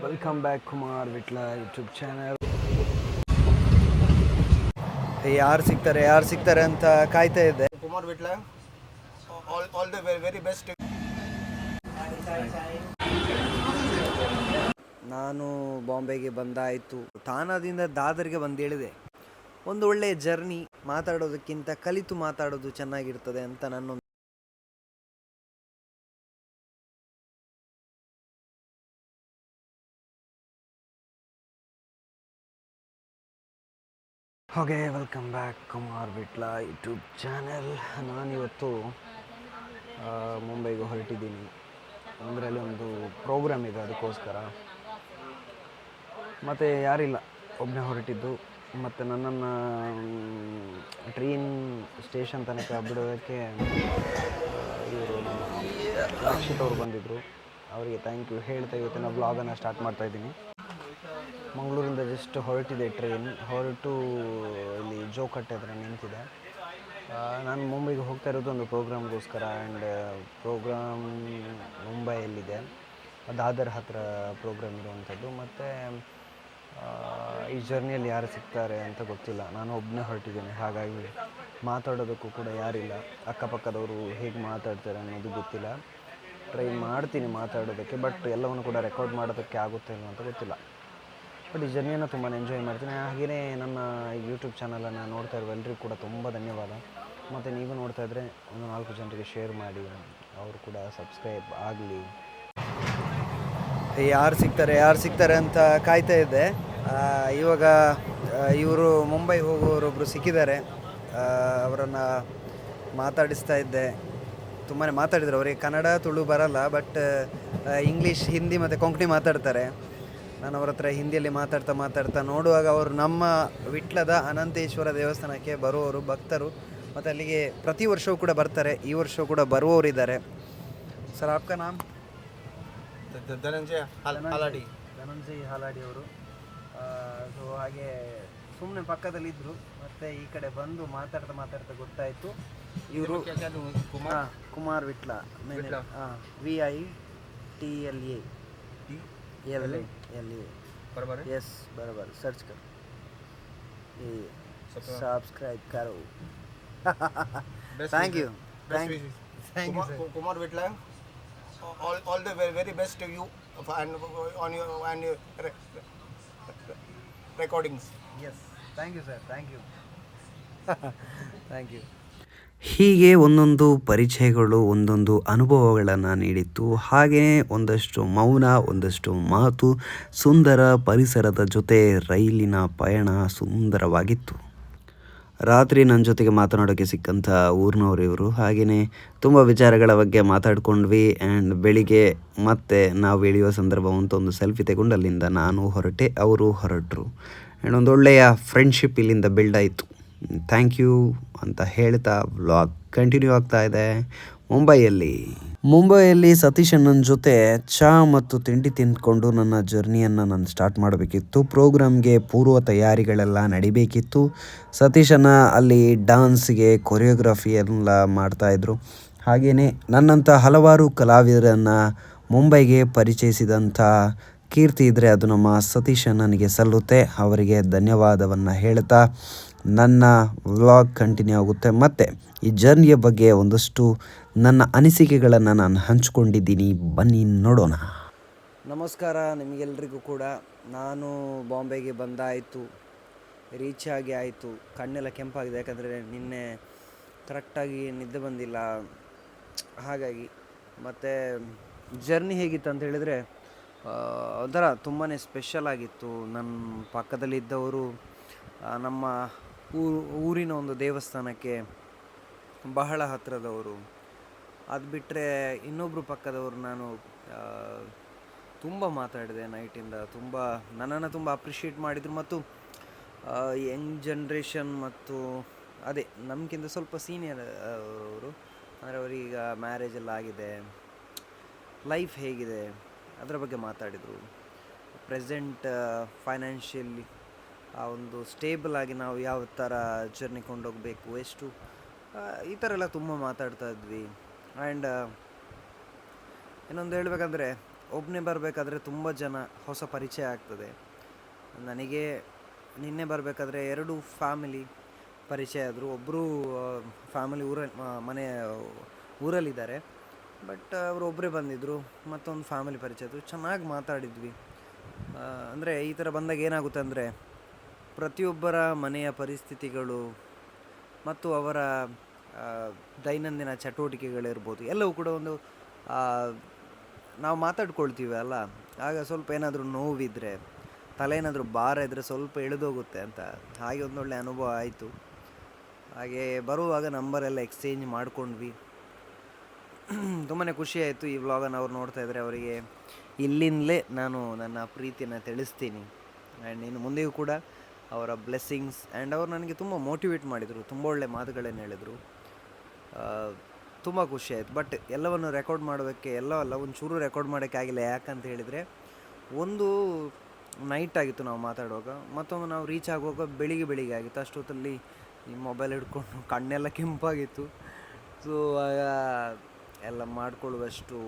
Welcome back Kumar Vitla YouTube channel. ಯಾರು ಸಿಗ್ತಾರೆ ಅಂತ ಕಾಯ್ತಾ ಇದ್ದೆ. Kumar Vitla, all the very best. ನಾನು ಬಾಂಬೆಗೆ ಬಂದಾಯಿತು. ತಾನಾದಿಂದ ದಾದರ್ಗೆ ಬಂದೇಳಿದೆ. ಒಂದು ಒಳ್ಳೆಯ ಜರ್ನಿ, ಮಾತಾಡೋದಕ್ಕಿಂತ ಕಲಿತು ಮಾತಾಡೋದು ಚೆನ್ನಾಗಿರ್ತದೆ ಅಂತ ನನ್ನೊಂದು. Okay, welcome back Kumar Vitla YouTube channel. ನಾನಿವತ್ತು ಮುಂಬೈಗೆ ಹೊರಟಿದ್ದೀನಿ. ಅಂದರೆ ಅಲ್ಲಿ ಒಂದು ಪ್ರೋಗ್ರಾಮ್ ಇದೆ, ಅದಕ್ಕೋಸ್ಕರ. ಮತ್ತು ಯಾರಿಲ್ಲ, ಒಬ್ಬನೇ ಹೊರಟಿದ್ದು. ಮತ್ತು ನನ್ನನ್ನು ಟ್ರೈನ್ ಸ್ಟೇಷನ್ ತನಕ ಬಿಡೋದಕ್ಕೆ ಇವರು ರಕ್ಷಿತ್ ಅವರು ಬಂದಿದ್ದರು. ಅವರಿಗೆ ಥ್ಯಾಂಕ್ ಯು ಹೇಳ್ತಾ ಇವತ್ತಿನ ಬ್ಲಾಗನ್ನು ಸ್ಟಾರ್ಟ್ ಮಾಡ್ತಾಯಿದ್ದೀನಿ. ಮಂಗಳೂರಿಂದ ಜಸ್ಟ್ ಹೊರಟಿದೆ ಟ್ರೈನ್. ಹೊರಟು ಇಲ್ಲಿ ಜೋಕಟ್ಟೆ ಹತ್ರ ನಿಂತಿದೆ. ನಾನು ಮುಂಬೈಗೆ ಹೋಗ್ತಾ ಇರೋದು ಒಂದು ಪ್ರೋಗ್ರಾಮ್ಗೋಸ್ಕರ. ಆ್ಯಂಡ್ ಪ್ರೋಗ್ರಾಮ್ ಮುಂಬೈಯಲ್ಲಿದೆ, ದಾದರ್ ಹತ್ರ ಪ್ರೋಗ್ರಾಮ್ ಇರುವಂಥದ್ದು. ಮತ್ತು ಈ ಜರ್ನಿಯಲ್ಲಿ ಯಾರು ಸಿಗ್ತಾರೆ ಅಂತ ಗೊತ್ತಿಲ್ಲ. ನಾನು ಒಬ್ಬನೇ ಹೊರಟಿದ್ದೀನಿ, ಹಾಗಾಗಿ ಮಾತಾಡೋದಕ್ಕೂ ಕೂಡ ಯಾರಿಲ್ಲ. ಅಕ್ಕಪಕ್ಕದವರು ಹೇಗೆ ಮಾತಾಡ್ತಾರೆ ಅನ್ನೋದು ಗೊತ್ತಿಲ್ಲ. ಟ್ರೈ ಮಾಡ್ತೀನಿ ಮಾತಾಡೋದಕ್ಕೆ, ಬಟ್ ಎಲ್ಲವನ್ನು ಕೂಡ ರೆಕಾರ್ಡ್ ಮಾಡೋದಕ್ಕೆ ಆಗುತ್ತೆ ಇಲ್ಲ ಅಂತ ಗೊತ್ತಿಲ್ಲ. ಬಟ್ ಈ ಜರ್ನಿಯನ್ನು ತುಂಬಾ ಎಂಜಾಯ್ ಮಾಡ್ತೀನಿ. ಹಾಗೆಯೇ ನನ್ನ ಯೂಟ್ಯೂಬ್ ಚಾನಲನ್ನು ನೋಡ್ತಾ ಇರುವ ಎಲ್ಲರಿಗೂ ಕೂಡ ತುಂಬ ಧನ್ಯವಾದ. ಮತ್ತು ನೀವು ನೋಡ್ತಾ ಇದ್ದರೆ ಒಂದು 4 ಜನರಿಗೆ ಶೇರ್ ಮಾಡಿ, ಅವರು ಕೂಡ ಸಬ್ಸ್ಕ್ರೈಬ್ ಆಗಲಿ. ಯಾರು ಸಿಗ್ತಾರೆ ಅಂತ ಕಾಯ್ತಾ ಇದ್ದೆ. ಇವಾಗ ಇವರು ಮುಂಬೈ ಹೋಗೋರೊಬ್ಬರು ಸಿಕ್ಕಿದ್ದಾರೆ. ಅವರನ್ನು ಮಾತಾಡಿಸ್ತಾ ಇದ್ದೆ. ತುಂಬಾ ಮಾತಾಡಿದ್ರು. ಅವರಿಗೆ ಕನ್ನಡ ತುಳು ಬರಲ್ಲ, ಬಟ್ ಇಂಗ್ಲೀಷ್, ಹಿಂದಿ ಮತ್ತು ಕೊಂಕಣಿ ಮಾತಾಡ್ತಾರೆ. ನಾನು ಅವ್ರ ಹತ್ರ ಹಿಂದಿಯಲ್ಲಿ ಮಾತಾಡ್ತಾ ನೋಡುವಾಗ ಅವರು ನಮ್ಮ ವಿಟ್ಲದ ಅನಂತೇಶ್ವರ ದೇವಸ್ಥಾನಕ್ಕೆ ಬರುವವರು ಭಕ್ತರು. ಮತ್ತು ಅಲ್ಲಿಗೆ ಪ್ರತಿ ವರ್ಷವೂ ಕೂಡ ಬರ್ತಾರೆ. ಈ ವರ್ಷವೂ ಕೂಡ ಬರುವವರಿದ್ದಾರೆ. ಸರ್, ಆಪ್ಕಾ ನಾಮ್? ಧನಂಜಯ್ ಹಾಲಾಡಿ ಅವರು. ಸೊ ಹಾಗೆ ಸುಮ್ಮನೆ ಪಕ್ಕದಲ್ಲಿದ್ದರು. ಮತ್ತು ಈ ಕಡೆ ಬಂದು ಮಾತಾಡ್ತಾ ಗೊತ್ತಾಯಿತು ಇವರು ಕುಮಾರ್ ವಿಟ್ಲ. VITLA यस बराबर सर्च कर, ये सब्सक्राइब करो. Thank you Kumar Vitla, all the very best to you and on your recordings. Yes, thank you sir, thank you. Thank you. ಹೀಗೆ ಒಂದೊಂದು ಪರಿಚಯಗಳು, ಒಂದೊಂದು ಅನುಭವಗಳನ್ನು ನೀಡಿತ್ತು. ಹಾಗೆಯೇ ಒಂದಷ್ಟು ಮೌನ, ಒಂದಷ್ಟು ಮಾತು, ಸುಂದರ ಪರಿಸರದ ಜೊತೆ ರೈಲಿನ ಪಯಣ ಸುಂದರವಾಗಿತ್ತು. ರಾತ್ರಿ ನನ್ನ ಜೊತೆಗೆ ಮಾತನಾಡೋಕ್ಕೆ ಸಿಕ್ಕಂಥ ಊರಿನವರು ಇವರು. ಹಾಗೆಯೇ ತುಂಬ ವಿಚಾರಗಳ ಬಗ್ಗೆ ಮಾತಾಡ್ಕೊಂಡ್ವಿ. ಆ್ಯಂಡ್ ಬೆಳಿಗ್ಗೆ ಮತ್ತೆ ನಾವು ಇಳಿಯುವ ಸಂದರ್ಭ ಒಂದು ಸೆಲ್ಫಿ ತೆಗೊಂಡು ಅಲ್ಲಿಂದ ನಾನು ಹೊರಟೆ, ಅವರು ಹೊರಟರು. ಆ್ಯಂಡ್ ಒಂದು ಒಳ್ಳೆಯ ಫ್ರೆಂಡ್ಶಿಪ್ ಇಲ್ಲಿಂದ ಬಿಲ್ಡ್ ಆಯಿತು. ಥ್ಯಾಂಕ್ ಯು ಅಂತ ಹೇಳ್ತಾ ವ್ಲಾಗ್ ಕಂಟಿನ್ಯೂ ಆಗ್ತಾ ಇದೆ. ಮುಂಬೈಯಲ್ಲಿ ಸತೀಶ್ ಅಣ್ಣನ ಜೊತೆ ಚಹಾ ಮತ್ತು ತಿಂಡಿ ತಿಂದ್ಕೊಂಡು ನನ್ನ ಜರ್ನಿಯನ್ನು ನಾನು ಸ್ಟಾರ್ಟ್ ಮಾಡಬೇಕಿತ್ತು. ಪ್ರೋಗ್ರಾಮ್ಗೆ ಪೂರ್ವ ತಯಾರಿಗಳೆಲ್ಲ ನಡಿಬೇಕಿತ್ತು. ಸತೀಶ್ ಅಣ್ಣ ಅಲ್ಲಿ ಡಾನ್ಸ್ಗೆ ಕೊರಿಯೋಗ್ರಫಿ ಎಲ್ಲ ಮಾಡ್ತಾಯಿದ್ರು. ಹಾಗೆಯೇ ನನ್ನಂಥ ಹಲವಾರು ಕಲಾವಿದರನ್ನು ಮುಂಬೈಗೆ ಪರಿಚಯಿಸಿದಂಥ ಕೀರ್ತಿ ಇದ್ದರೆ ಅದು ನಮ್ಮ ಸತೀಶ್ ಅಣ್ಣನಿಗೆ ಸಲ್ಲುತ್ತೆ. ಅವರಿಗೆ ಧನ್ಯವಾದವನ್ನು ಹೇಳ್ತಾ ನನ್ನ ವ್ಲಾಗ್ ಕಂಟಿನ್ಯೂ ಆಗುತ್ತೆ. ಮತ್ತು ಈ ಜರ್ನಿಯ ಬಗ್ಗೆ ಒಂದಷ್ಟು ನನ್ನ ಅನಿಸಿಕೆಗಳನ್ನು ನಾನು ಹಂಚ್ಕೊಂಡಿದ್ದೀನಿ, ಬನ್ನಿ ನೋಡೋಣ. ನಮಸ್ಕಾರ ನಿಮಗೆಲ್ರಿಗೂ ಕೂಡ. ನಾನು ಬಾಂಬೆಗೆ ಬಂದಾಯಿತು, ರೀಚ್ ಆಗಿ ಆಯಿತು. ಕಣ್ಣೆಲ್ಲ ಕೆಂಪಾಗಿದೆ, ಯಾಕಂದರೆ ನಿನ್ನೆ ಕರೆಕ್ಟಾಗಿ ನಿದ್ದೆ ಬಂದಿಲ್ಲ, ಹಾಗಾಗಿ. ಮತ್ತು ಜರ್ನಿ ಹೇಗಿತ್ತು ಅಂತ ಹೇಳಿದರೆ ಒಂಥರ ತುಂಬಾ ಸ್ಪೆಷಲ್ ಆಗಿತ್ತು. ನನ್ನ ಪಕ್ಕದಲ್ಲಿದ್ದವರು ನಮ್ಮ ಊರಿನ ಒಂದು ದೇವಸ್ಥಾನಕ್ಕೆ ಬಹಳ ಹತ್ತಿರದವರು. ಅದು ಬಿಟ್ಟರೆ ಇನ್ನೊಬ್ಬರು ಪಕ್ಕದವರು ನಾನು ತುಂಬ ಮಾತಾಡಿದೆ ನೈಟಿಂದ. ನನ್ನನ್ನು ತುಂಬ ಅಪ್ರಿಷಿಯೇಟ್ ಮಾಡಿದರು. ಮತ್ತು ಯಂಗ್ ಜನ್ರೇಷನ್ ಮತ್ತು ಅದೇ ನಮಗಿಂತ ಸ್ವಲ್ಪ ಸೀನಿಯರ್ ಅವರು, ಅಂದರೆ ಅವರೀಗ ಮ್ಯಾರೇಜ್ ಎಲ್ಲ ಆಗಿದೆ, ಲೈಫ್ ಹೇಗಿದೆ ಅದರ ಬಗ್ಗೆ ಮಾತಾಡಿದರು. ಪ್ರೆಸೆಂಟ್ ಫೈನಾನ್ಷಿಯಲಿ ಆ ಒಂದು ಸ್ಟೇಬಲ್ ಆಗಿ ನಾವು ಯಾವ ಥರ ಜರ್ನಿ ಕೊಂಡೋಗಬೇಕು, ಎಷ್ಟು ಈ ಥರ ಎಲ್ಲ ತುಂಬ ಮಾತಾಡ್ತಾ ಇದ್ವಿ. ಆ್ಯಂಡ್ ಇನ್ನೊಂದು ಹೇಳಬೇಕಂದ್ರೆ ಒಬ್ಬನೇ ಬರಬೇಕಾದ್ರೆ ತುಂಬ ಜನ ಹೊಸ ಪರಿಚಯ ಆಗ್ತದೆ. ನನಗೆ ನಿನ್ನೆ ಬರಬೇಕಾದ್ರೆ 2 ಫ್ಯಾಮಿಲಿ ಪರಿಚಯ ಆದರು. ಒಬ್ಬರು ಫ್ಯಾಮಿಲಿ ಮನೆ ಊರಲ್ಲಿದ್ದಾರೆ, ಬಟ್ ಅವರು ಒಬ್ಬರೇ ಬಂದಿದ್ದರು. ಮತ್ತೊಂದು ಫ್ಯಾಮಿಲಿ ಪರಿಚಯ ಆದರು, ಚೆನ್ನಾಗಿ ಮಾತಾಡಿದ್ವಿ. ಅಂದರೆ ಈ ಥರ ಬಂದಾಗ ಏನಾಗುತ್ತೆ ಅಂದರೆ ಪ್ರತಿಯೊಬ್ಬರ ಮನೆಯ ಪರಿಸ್ಥಿತಿಗಳು ಮತ್ತು ಅವರ ದೈನಂದಿನ ಚಟುವಟಿಕೆಗಳಿರ್ಬೋದು, ಎಲ್ಲವೂ ಕೂಡ ಒಂದು ನಾವು ಮಾತಾಡ್ಕೊಳ್ತೀವಿ ಅಲ್ಲ, ಆಗ ಸ್ವಲ್ಪ ಏನಾದರೂ ನೋವಿದ್ದರೆ, ತಲೆ ಏನಾದರೂ ಭಾರ ಇದ್ದರೆ ಸ್ವಲ್ಪ ಇಳಿದೋಗುತ್ತೆ ಅಂತ. ಹಾಗೆ ಒಂದೊಳ್ಳೆ ಅನುಭವ ಆಯಿತು. ಹಾಗೆ ಬರುವಾಗ ನಂಬರೆಲ್ಲ ಎಕ್ಸ್ಚೇಂಜ್ ಮಾಡ್ಕೊಂಡ್ವಿ. ತುಂಬಾ ಖುಷಿ ಆಯಿತು. ಈ ವ್ಲಾಗನ್ನು ಅವ್ರು ನೋಡ್ತಾ ಇದ್ದರೆ ಅವರಿಗೆ ಇಲ್ಲಿಂದಲೇ ನಾನು ನನ್ನ ಪ್ರೀತಿಯನ್ನು ತಿಳಿಸ್ತೀನಿ. ಆ್ಯಂಡ್ ಇನ್ನು ಮುಂದೆಯೂ ಕೂಡ ಅವರ ಬ್ಲೆಸ್ಸಿಂಗ್ಸ್ ಆ್ಯಂಡ್ ಅವರು ನನಗೆ ತುಂಬ ಮೋಟಿವೇಟ್ ಮಾಡಿದರು, ತುಂಬ ಒಳ್ಳೆ ಮಾತುಗಳನ್ನು ಹೇಳಿದರು. ತುಂಬ ಖುಷಿ ಆಯಿತು. ಬಟ್ ಎಲ್ಲವನ್ನು ರೆಕಾರ್ಡ್ ಮಾಡೋದಕ್ಕೆ ಒಂಚೂರು ರೆಕಾರ್ಡ್ ಮಾಡೋಕ್ಕೆ ಆಗಿಲ್ಲ. ಯಾಕಂತ ಹೇಳಿದರೆ, ಒಂದು ನೈಟ್ ಆಗಿತ್ತು ನಾವು ಮಾತಾಡುವಾಗ, ಮತ್ತೊಂದು ನಾವು ರೀಚ್ ಆಗುವಾಗ ಬೆಳಿಗ್ಗೆ ಆಗಿತ್ತು. ಅಷ್ಟೊತ್ತಲ್ಲಿ ಈ ಮೊಬೈಲ್ ಹಿಡ್ಕೊಂಡು ಕಣ್ಣೆಲ್ಲ ಕೆಂಪಾಗಿತ್ತು. ಸೊ ಎಲ್ಲ ಮಾಡಿಕೊಳ್ಳುವಷ್ಟು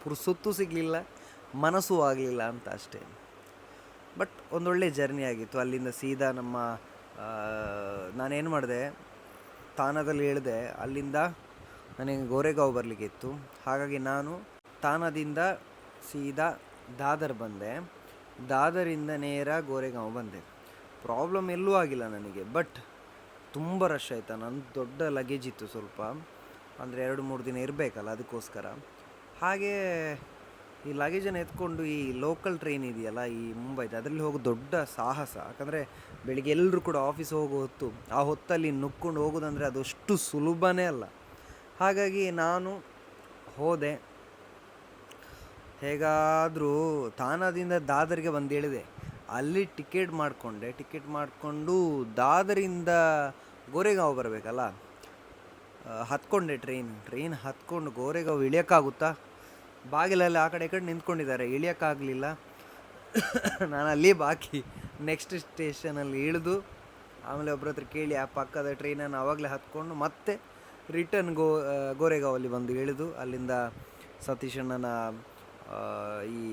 ಪುರ್ಸೊತ್ತು ಸಿಗಲಿಲ್ಲ, ಮನಸ್ಸು ಆಗಲಿಲ್ಲ ಅಂತ ಅಷ್ಟೇ. ಬಟ್ ಒಂದೊಳ್ಳೆ ಜರ್ನಿ ಆಗಿತ್ತು. ಅಲ್ಲಿಂದ ಸೀದಾ ನಾನೇನು ಮಾಡಿದೆ, ತಾನಾದಲ್ಲಿ ಇಳಿದೆ. ಅಲ್ಲಿಂದ ನನಗೆ ಗೋರೆಗಾಂವ್ ಬರಲಿಕ್ಕೆ ಇತ್ತು. ಹಾಗಾಗಿ ನಾನು ತಾನದಿಂದ ಸೀದಾ ದಾದರ್ ಬಂದೆ. ದಾದರಿಂದ ನೇರ ಗೋರೆಗಾಂವ್ ಬಂದೆ. ಪ್ರಾಬ್ಲಮ್ ಎಲ್ಲೂ ಆಗಿಲ್ಲ ನನಗೆ, ಬಟ್ ತುಂಬ ರಶ್ ಆಯಿತಾ. ನನ್ನ ದೊಡ್ಡ ಲಗೇಜ್ ಇತ್ತು ಸ್ವಲ್ಪ, ಅಂದರೆ 2-3 ದಿನ ಇರಬೇಕಲ್ಲ, ಅದಕ್ಕೋಸ್ಕರ. ಹಾಗೇ ಈ ಲಗೇಜನ್ನು ಎತ್ಕೊಂಡು ಈ ಲೋಕಲ್ ಟ್ರೈನ್ ಇದೆಯಲ್ಲ ಈ ಮುಂಬೈದು, ಅದರಲ್ಲಿ ಹೋಗೋ ದೊಡ್ಡ ಸಾಹಸ. ಯಾಕಂದರೆ ಬೆಳಿಗ್ಗೆ ಎಲ್ಲರೂ ಕೂಡ ಆಫೀಸ್ ಹೋಗೋ ಹೊತ್ತು, ಆ ಹೊತ್ತಲ್ಲಿ ನುಕ್ಕೊಂಡು ಹೋಗೋದಂದರೆ ಅದು ಅಷ್ಟು ಸುಲಭನೇ ಅಲ್ಲ. ಹಾಗಾಗಿ ನಾನು ಹೋದೆ. ಹೇಗಾದರೂ ತಾನಾದಿಂದ ದಾದರಿಗೆ ಬಂದು ಇಳಿದೆ. ಅಲ್ಲಿ ಟಿಕೆಟ್ ಮಾಡಿಕೊಂಡು ದಾದರಿಂದ ಗೋರೆಗಾಂವ್ ಬರಬೇಕಲ್ಲ, ಹತ್ಕೊಂಡೆ ಟ್ರೈನ್ ಹತ್ಕೊಂಡು ಗೋರೆಗಾಂವ್ ಇಳಿಯೋಕ್ಕಾಗುತ್ತಾ? ಬಾಗಿಲಲ್ಲಿ ಆ ಕಡೆ ಈ ಕಡೆ ನಿಂತ್ಕೊಂಡಿದ್ದಾರೆ, ಇಳಿಯೋಕ್ಕಾಗಲಿಲ್ಲ. ನಾನು ಅಲ್ಲಿ ಬಾಕಿ ನೆಕ್ಸ್ಟ್ ಸ್ಟೇಷನಲ್ಲಿ ಇಳಿದು ಆಮೇಲೆ ಒಬ್ಬರ ಹತ್ರ ಕೇಳಿ ಆ ಪಕ್ಕದ ಟ್ರೈನನ್ನು ಆವಾಗಲೇ ಹತ್ಕೊಂಡು ಮತ್ತೆ ರಿಟರ್ನ್ ಗೋರೆಗಾಂವಲ್ಲಿ ಬಂದು ಇಳಿದು ಅಲ್ಲಿಂದ ಸತೀಶಣ್ಣನ ಈ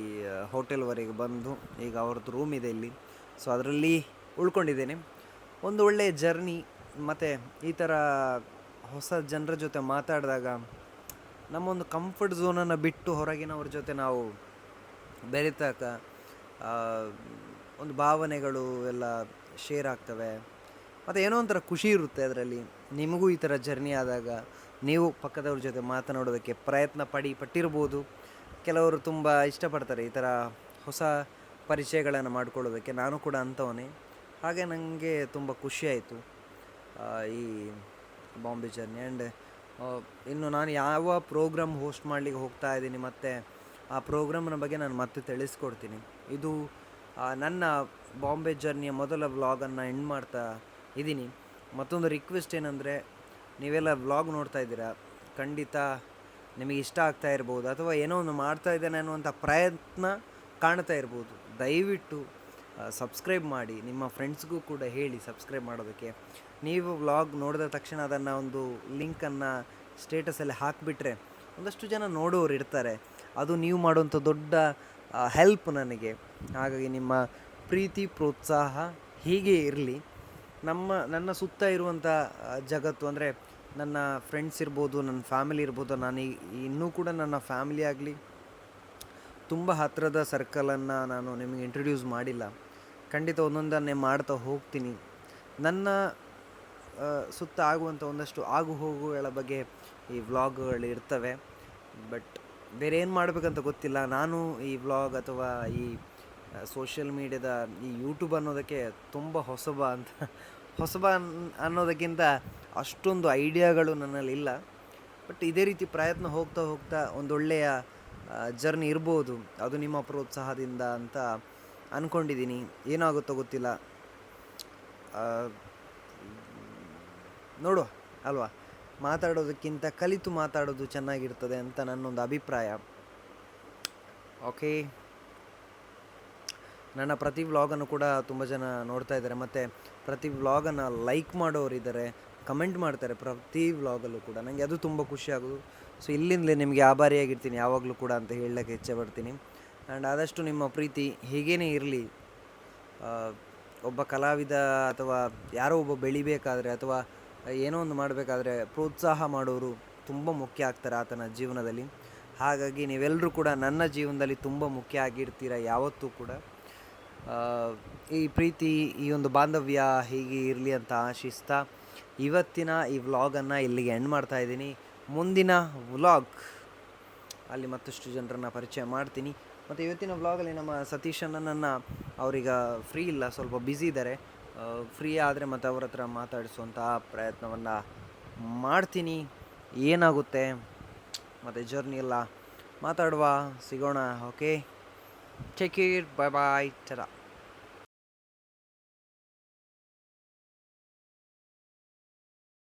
ಹೋಟೆಲ್ವರೆಗೆ ಬಂದು ಈಗ ಅವ್ರದ್ದು ರೂಮ್ ಇದೆ ಇಲ್ಲಿ, ಸೊ ಅದರಲ್ಲಿ ಉಳ್ಕೊಂಡಿದ್ದೇನೆ. ಒಂದು ಒಳ್ಳೆಯ ಜರ್ನಿ. ಮತ್ತು ಈ ಥರ ಹೊಸ ಜನರ ಜೊತೆ ಮಾತಾಡಿದಾಗ ನಮ್ಮೊಂದು ಕಂಫರ್ಟ್ ಝೋನನ್ನು ಬಿಟ್ಟು ಹೊರಗಿನವ್ರ ಜೊತೆ ನಾವು ಬೆರೆತಾಗ ಒಂದು ಭಾವನೆಗಳು ಎಲ್ಲ ಶೇರ್ ಆಗ್ತವೆ. ಮತ್ತು ಏನೋ ಒಂಥರ ಖುಷಿ ಇರುತ್ತೆ ಅದರಲ್ಲಿ. ನಿಮಗೂ ಈ ಥರ ಜರ್ನಿ ಆದಾಗ ನೀವು ಪಕ್ಕದವ್ರ ಜೊತೆ ಮಾತನಾಡೋದಕ್ಕೆ ಪಟ್ಟಿರ್ಬೋದು. ಕೆಲವರು ತುಂಬ ಇಷ್ಟಪಡ್ತಾರೆ ಈ ಥರ ಹೊಸ ಪರಿಚಯಗಳನ್ನು ಮಾಡ್ಕೊಳ್ಳೋದಕ್ಕೆ. ನಾನು ಕೂಡ ಅಂಥವನೇ. ಹಾಗೆ ನನಗೆ ತುಂಬ ಖುಷಿಯಾಯಿತು ಈ ಬಾಂಬೆ ಜರ್ನಿ. ಆ್ಯಂಡ್ ಇನ್ನು ನಾನು ಯಾವ ಪ್ರೋಗ್ರಾಮ್ ಹೋಸ್ಟ್ ಮಾಡಲಿಕ್ಕೆ ಹೋಗ್ತಾ ಇದ್ದೀನಿ ಮತ್ತು ಆ ಪ್ರೋಗ್ರಾಮ್ನ ಬಗ್ಗೆ ನಾನು ಮತ್ತೆ ತಿಳಿಸ್ಕೊಡ್ತೀನಿ. ಇದು ನನ್ನ ಬಾಂಬೆ ಜರ್ನಿಯ ಮೊದಲ ವ್ಲಾಗನ್ನು ಎಂಡ್ ಮಾಡ್ತಾ ಇದ್ದೀನಿ. ಮತ್ತೊಂದು ರಿಕ್ವೆಸ್ಟ್ ಏನಂದರೆ, ನೀವೆಲ್ಲ ವ್ಲಾಗ್ ನೋಡ್ತಾ ಇದ್ದೀರಾ, ಖಂಡಿತ ನಿಮಗೆ ಇಷ್ಟ ಆಗ್ತಾ ಇರ್ಬೋದು ಅಥವಾ ಏನೋ ಒಂದು ಮಾಡ್ತಾ ಇದ್ದೇನೆ ಅನ್ನುವಂಥ ಪ್ರಯತ್ನ ಕಾಣ್ತಾ ಇರ್ಬೋದು. ದಯವಿಟ್ಟು ಸಬ್ಸ್ಕ್ರೈಬ್ ಮಾಡಿ, ನಿಮ್ಮ ಫ್ರೆಂಡ್ಸ್ಗೂ ಕೂಡ ಹೇಳಿ ಸಬ್ಸ್ಕ್ರೈಬ್ ಮಾಡೋದಕ್ಕೆ. ನೀವು ವ್ಲಾಗ್ ನೋಡಿದ ತಕ್ಷಣ ಅದನ್ನು ಒಂದು ಲಿಂಕನ್ನು ಸ್ಟೇಟಸಲ್ಲಿ ಹಾಕಿಬಿಟ್ರೆ ಒಂದಷ್ಟು ಜನ ನೋಡೋರು ಇರ್ತಾರೆ. ಅದು ನೀವು ಮಾಡುವಂಥ ದೊಡ್ಡ ಹೆಲ್ಪ್ ನನಗೆ. ಹಾಗಾಗಿ ನಿಮ್ಮ ಪ್ರೀತಿ ಪ್ರೋತ್ಸಾಹ ಹೀಗೆ ಇರಲಿ. ನನ್ನ ಸುತ್ತ ಇರುವಂಥ ಜಗತ್ತು ಅಂದರೆ ನನ್ನ ಫ್ರೆಂಡ್ಸ್ ಇರ್ಬೋದು, ನನ್ನ ಫ್ಯಾಮಿಲಿ ಇರ್ಬೋದು. ನಾನು ಇನ್ನೂ ಕೂಡ ನನ್ನ ಫ್ಯಾಮಿಲಿ ಆಗಲಿ ತುಂಬ ಹತ್ತಿರದ ಸರ್ಕಲನ್ನು ನಾನು ನಿಮಗೆ ಇಂಟ್ರೊಡ್ಯೂಸ್ ಮಾಡಿಲ್ಲ. ಖಂಡಿತ ಒಂದೊಂದನ್ನೇ ಮಾಡ್ತಾ ಹೋಗ್ತೀನಿ. ನನ್ನ ಸುತ್ತ ಆಗುವಂಥ ಒಂದಷ್ಟು ಆಗು ಹೋಗುಗಳ ಬಗ್ಗೆ ಈ ವ್ಲಾಗ್ಗಳು ಇರ್ತವೆ. ಬಟ್ ಬೇರೆ ಏನು ಮಾಡಬೇಕಂತ ಗೊತ್ತಿಲ್ಲ. ನಾನು ಈ ವ್ಲಾಗ್ ಅಥವಾ ಈ ಸೋಷಿಯಲ್ ಮೀಡ್ಯಾದ ಈ ಯೂಟ್ಯೂಬ್ ಅನ್ನೋದಕ್ಕೆ ತುಂಬ ಹೊಸಬ ಅನ್ನೋದಕ್ಕಿಂತ ಅಷ್ಟೊಂದು ಐಡಿಯಾಗಳು ನನ್ನಲ್ಲಿ ಇಲ್ಲ. ಬಟ್ ಇದೇ ರೀತಿ ಪ್ರಯತ್ನ ಹೋಗ್ತಾ ಒಂದೊಳ್ಳೆಯ ಜರ್ನಿ ಇರ್ಬೋದು. ಅದು ನಿಮ್ಮ ಪ್ರೋತ್ಸಾಹದಿಂದ ಅಂತ ಅಂದ್ಕೊಂಡಿದ್ದೀನಿ. ಏನಾಗುತ್ತೋ ಗೊತ್ತಿಲ್ಲ, ನೋಡುವ ಅಲ್ವಾ. ಮಾತಾಡೋದಕ್ಕಿಂತ ಕಲಿತು ಮಾತಾಡೋದು ಚೆನ್ನಾಗಿರ್ತದೆ ಅಂತ ನನ್ನೊಂದು ಅಭಿಪ್ರಾಯ. ಓಕೆ, ನನ್ನ ಪ್ರತಿ ವ್ಲಾಗನ್ನು ಕೂಡ ತುಂಬ ಜನ ನೋಡ್ತಾ ಇದ್ದಾರೆ ಮತ್ತು ಪ್ರತಿ ವ್ಲಾಗನ್ನು ಲೈಕ್ ಮಾಡೋರಿದ್ದಾರೆ, ಕಮೆಂಟ್ ಮಾಡ್ತಾರೆ ಪ್ರತಿ ವ್ಲಾಗಲ್ಲೂ ಕೂಡ. ನನಗೆ ಅದು ತುಂಬ ಖುಷಿ ಆಗೋದು. ಸೊ ಇಲ್ಲಿಂದಲೇ ನಿಮಗೆ ಆಭಾರಿಯಾಗಿರ್ತೀನಿ ಯಾವಾಗಲೂ ಕೂಡ ಅಂತ ಹೇಳಕ್ಕೆ ಇಚ್ಛೆಪಡ್ತೀನಿ. ಆ್ಯಂಡ್ ಆದಷ್ಟು ನಿಮ್ಮ ಪ್ರೀತಿ ಹೀಗೇ ಇರಲಿ. ಒಬ್ಬ ಕಲಾವಿದ ಅಥವಾ ಯಾರೋ ಒಬ್ಬ ಬೆಳಿಬೇಕಾದ್ರೆ ಅಥವಾ ಏನೋ ಒಂದು ಮಾಡಬೇಕಾದ್ರೆ ಪ್ರೋತ್ಸಾಹ ಮಾಡೋರು ತುಂಬ ಮುಖ್ಯ ಆಗ್ತಾರೆ ಆತನ ಜೀವನದಲ್ಲಿ. ಹಾಗಾಗಿ ನೀವೆಲ್ಲರೂ ಕೂಡ ನನ್ನ ಜೀವನದಲ್ಲಿ ತುಂಬ ಮುಖ್ಯ ಆಗಿರ್ತೀರ ಯಾವತ್ತೂ ಕೂಡ. ಈ ಪ್ರೀತಿ, ಈ ಒಂದು ಬಾಂಧವ್ಯ ಹೀಗೆ ಇರಲಿ ಅಂತ ಆಶಿಸ್ತಾ ಇವತ್ತಿನ ಈ ವ್ಲಾಗನ್ನು ಇಲ್ಲಿಗೆ ಎಂಡ್ ಮಾಡ್ತಾ ಇದ್ದೀನಿ. ಮುಂದಿನ ವ್ಲಾಗ್ ಅಲ್ಲಿ ಮತ್ತಷ್ಟು ಜನರನ್ನು ಪರಿಚಯ ಮಾಡ್ತೀನಿ. ಮತ್ತು ಇವತ್ತಿನ ವ್ಲಾಗಲ್ಲಿ ನಮ್ಮ ಸತೀಶ್ ಅಣ್ಣನನ್ನು, ಅವ್ರೀಗ ಫ್ರೀ ಇಲ್ಲ, ಸ್ವಲ್ಪ ಬ್ಯುಸಿ ಇದ್ದಾರೆ. ಫ್ರೀ ಆದರೆ ಮತ್ತು ಅವ್ರ ಹತ್ರ ಮಾತಾಡಿಸುವಂಥ ಪ್ರಯತ್ನವನ್ನು ಮಾಡ್ತೀನಿ. ಏನಾಗುತ್ತೆ ಮತ್ತು ಜರ್ನಿ ಎಲ್ಲ ಮಾತಾಡುವ, ಸಿಗೋಣ. ಓಕೆ, ಟೇಕ್ ಕೇರ್, ಬಾಯ್ ಬಾಯ್, ಟಾಟಾ.